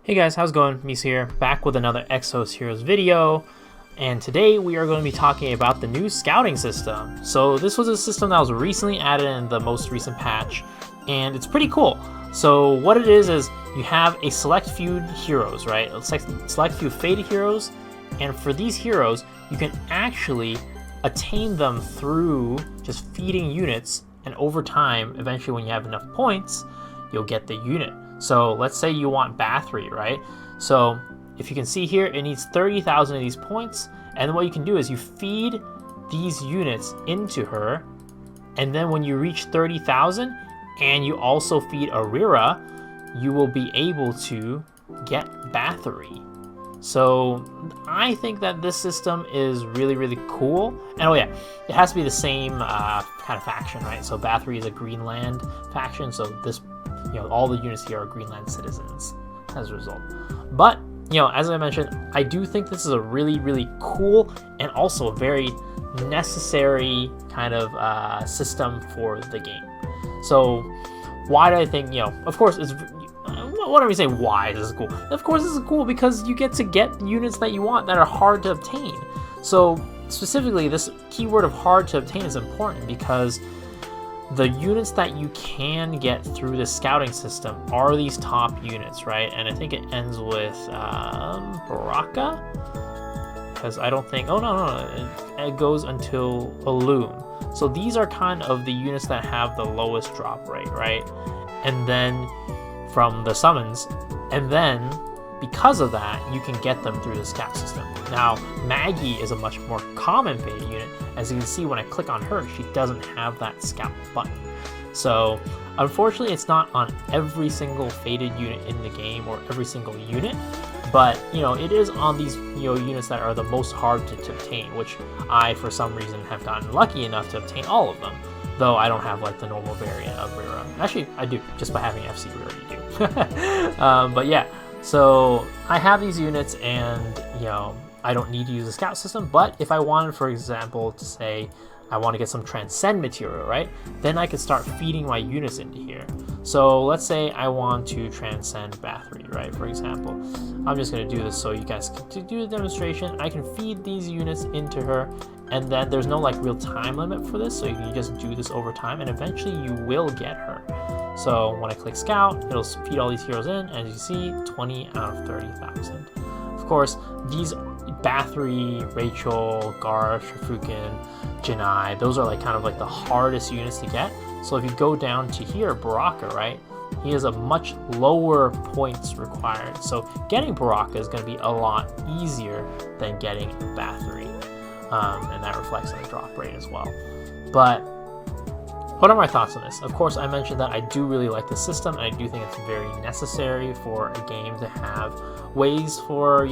Hey guys, how's it going? Mies here, back with another Exos Heroes video, and today we are going to be talking about the new scouting system. So this was a system that was recently added in the most recent patch, and it's pretty cool. So what it is you have a select few heroes, right? A select few faded heroes, and for these heroes, you can actually attain them through just feeding units, and over time, eventually when you have enough points, you'll get the unit. So let's say you want Bathory, right? So if you can see here, it needs 30,000 of these points. And what you can do is you feed these units into her. And then when you reach 30,000 and you also feed Arira, you will be able to get Bathory. So I think that this system is really, really cool. And oh yeah, it has to be the same kind of faction, right? So Bathory is a Greenland faction. So this, all the units here are Greenland citizens as a result. But, as I mentioned, I do think this is a really, really cool and also a very necessary kind of system for the game. So why do I think, of course, it's... What do we say? Why this is cool? Of course, this is cool because you get to get units that you want that are hard to obtain. So specifically, this keyword of hard to obtain is important because the units that you can get through the scouting system are these top units, right? And I think it ends with Baraka, because I don't think... Oh no, it goes until Illume. So these are kind of the units that have the lowest drop rate, right? And then from the summons, and then because of that you can get them through the scout system. Now Maggie is a much more common faded unit. As you can see, when I click on her, she doesn't have that scout button. So unfortunately it's not on every single faded unit in the game or every single unit, but it is on these units that are the most hard to obtain, which I for some reason have gotten lucky enough to obtain all of them. Though I don't have like the normal variant of Rira. Actually, I do, just by having FC Rira you do. But yeah, so I have these units and, I don't need to use the scout system, but if I wanted, for example, to say I want to get some transcend material, right? Then I could start feeding my units into here. So let's say I want to transcend Bathory, right? For example, I'm just going to do this so you guys can do the demonstration. I can feed these units into her, and then there's no like real time limit for this, so you can just do this over time, and eventually you will get her. So when I click scout, it'll feed all these heroes in, and as you see, 20 out of 30,000. Of course, these Bathory, Rachel, Garth, Shuriken, Janai, those are like kind of like the hardest units to get. So if you go down to here, Baraka, right? He has a much lower points required. So getting Baraka is going to be a lot easier than getting Bathory. And that reflects on the drop rate as well. But what are my thoughts on this? Of course, I mentioned that I do really like the system, and I do think it's very necessary for a game to have ways for,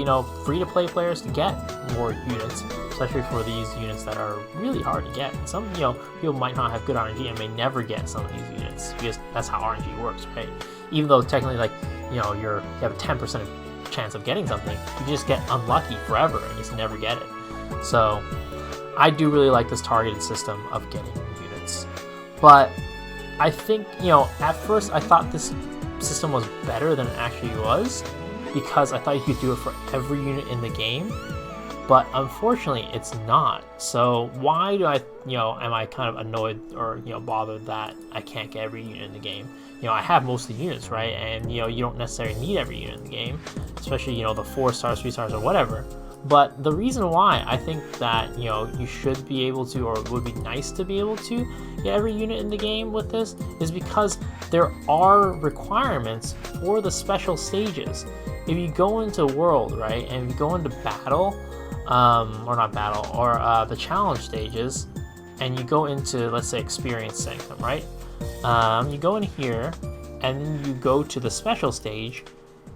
free-to-play players to get more units, especially for these units that are really hard to get. And some, people might not have good RNG and may never get some of these units, because that's how RNG works, right? Even though technically, like, you have a 10% chance of getting something, you just get unlucky forever and just never get it. So I do really like this targeted system of getting units. But I think, at first I thought this system was better than it actually was, because I thought you could do it for every unit in the game, but unfortunately it's not. So why do I, am I kind of annoyed or, bothered that I can't get every unit in the game? I have most of the units, right? And, you don't necessarily need every unit in the game, especially, the 4 stars, 3 stars, or whatever. But the reason why I think that, you should be able to, or it would be nice to be able to get every unit in the game with this, is because there are requirements for the special stages. If you go into World, right, and if you go into Battle, or not Battle, or the Challenge stages, and you go into, let's say, Experience Sanctum, right? You go in here, and then you go to the Special stage,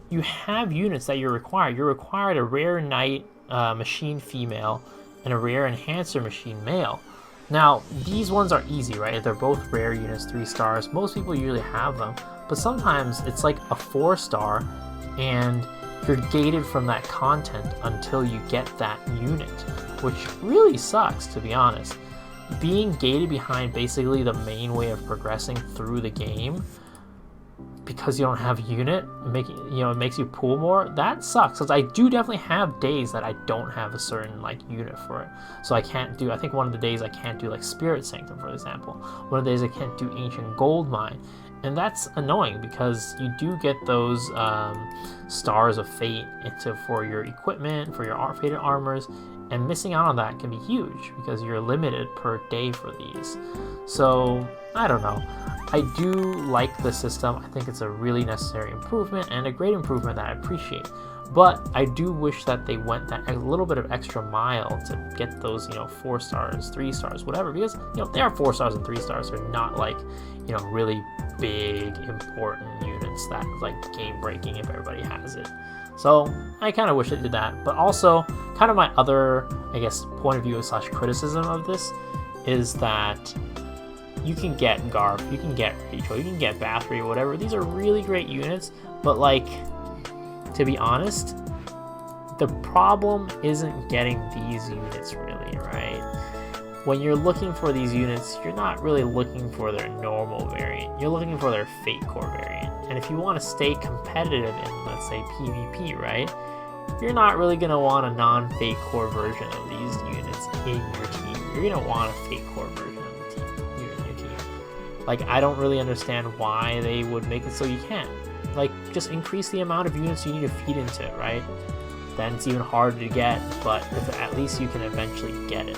you have units that you're required. You're required a Rare Knight Machine Female and a Rare Enhancer Machine Male. Now, these ones are easy, right? They're both rare units, 3 stars. Most people usually have them, but sometimes it's like a 4-star, and you're gated from that content until you get that unit, which really sucks, to be honest. Being gated behind basically the main way of progressing through the game because you don't have a unit, it makes you pull more. That sucks, because I do definitely have days that I don't have a certain like unit for it. So I can't do, I think one of the days I can't do like Spirit Sanctum, for example. One of the days I can't do Ancient Gold Mine. And that's annoying because you do get those Stars of Fate for your equipment, for your fated armors, and missing out on that can be huge because you're limited per day for these. So I don't know. I do like the system. I think it's a really necessary improvement and a great improvement that I appreciate. But I do wish that they went that a little bit of extra mile to get those, 4 stars, 3 stars, whatever. Because, they are 4 stars and 3 stars. They're not like, really big, important units that like game breaking if everybody has it. So I kind of wish they did that. But also, kind of my other, I guess, point of view / criticism of this is that you can get Garf, you can get Rachel, you can get Bathory, whatever. These are really great units, but like, to be honest, the problem isn't getting these units really, right? When you're looking for these units, you're not really looking for their normal variant. You're looking for their Fate Core variant. And if you want to stay competitive in, let's say, PvP, right? You're not really going to want a non-Fate Core version of these units in your team. You're going to want a Fate Core version of the team in your team. Like, I don't really understand why they would make it so you can't. Like, just increase the amount of units you need to feed into it, right? Then it's even harder to get, but if at least you can eventually get it,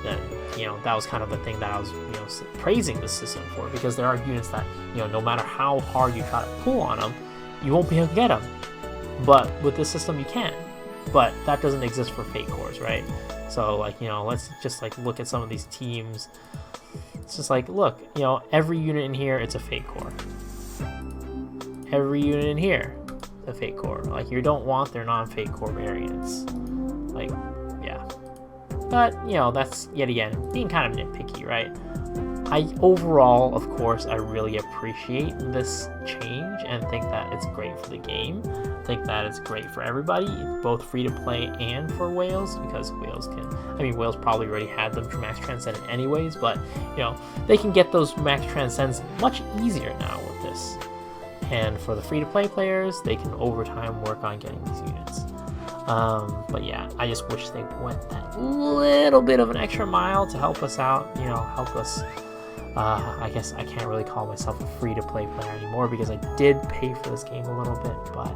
then, that was kind of the thing that I was, praising the system for, because there are units that, no matter how hard you try to pull on them, you won't be able to get them. But with this system, you can. But that doesn't exist for Fate Cores, right? So, like, let's just, like, look at some of these teams. It's just like, look, every unit in here, it's a Fate Core. Every unit in here, a Fate Core. Like, you don't want their non-Fate Core variants. Like, yeah. But, that's, yet again, being kind of nitpicky, right? Overall, of course, I really appreciate this change and think that it's great for the game. I think that it's great for everybody, both free to play and for whales, because whales whales probably already had them for Max Transcendent anyways, but, they can get those Max Transcends much easier now with this. And for the free-to-play players, they can over time work on getting these units. But yeah, I just wish they went that little bit of an extra mile to help us out, help us. I guess I can't really call myself a free-to-play player anymore because I did pay for this game a little bit, but,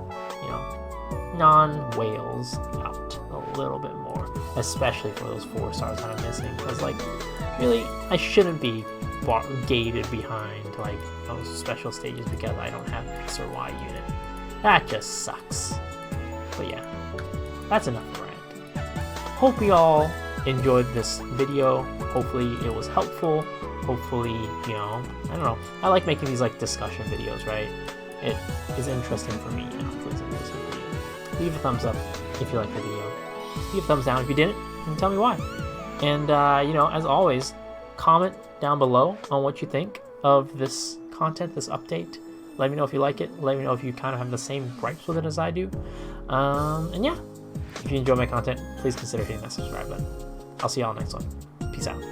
non-whales out a little bit more, especially for those 4 stars that I'm missing, because, like, really, I shouldn't be gated behind, like, those special stages because I don't have X or Y unit. That just sucks. But yeah, that's enough rant. Hope you all enjoyed this video. Hopefully it was helpful. Hopefully, I don't know. I like making these like discussion videos, right? It is interesting for me, and hopefully it's interesting for you. Leave a thumbs up if you like the video. Leave a thumbs down if you didn't, and tell me why. And as always, comment down below on what you think of this content, this update. Let me know if you like it. Let me know if you kind of have the same gripes with it as I do. And yeah, if you enjoy my content, please consider hitting that subscribe button. I'll see y'all next one. Peace out.